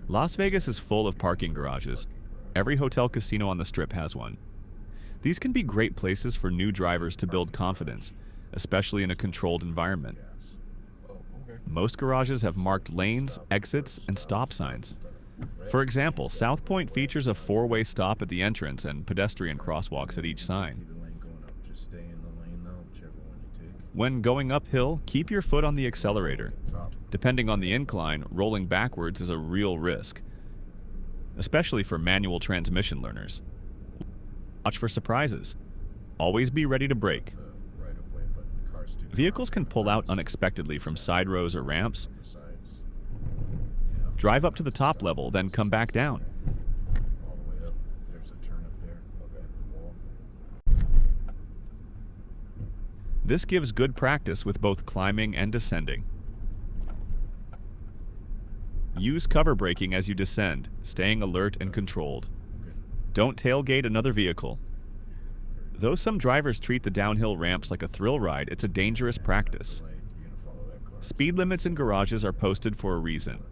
Las Vegas is full of parking garages. Every hotel casino on the Strip has one. These can be great places for new drivers to build confidence, especially in a controlled environment. Most garages have marked lanes, exits, and stop signs. For example, South Point features a four-way stop at the entrance and pedestrian crosswalks at each sign. When going uphill, keep your foot on the accelerator. Depending on the incline, rolling backwards is a real risk, especially for manual transmission learners. Watch for surprises. Always be ready to brake. Vehicles can pull out unexpectedly from side rows or ramps. Drive up to the top level, then come back down. This gives good practice with both climbing and descending. Use cover braking as you descend, staying alert and controlled. Don't tailgate another vehicle. Though some drivers treat the downhill ramps like a thrill ride, it's a dangerous practice. Speed limits in garages are posted for a reason.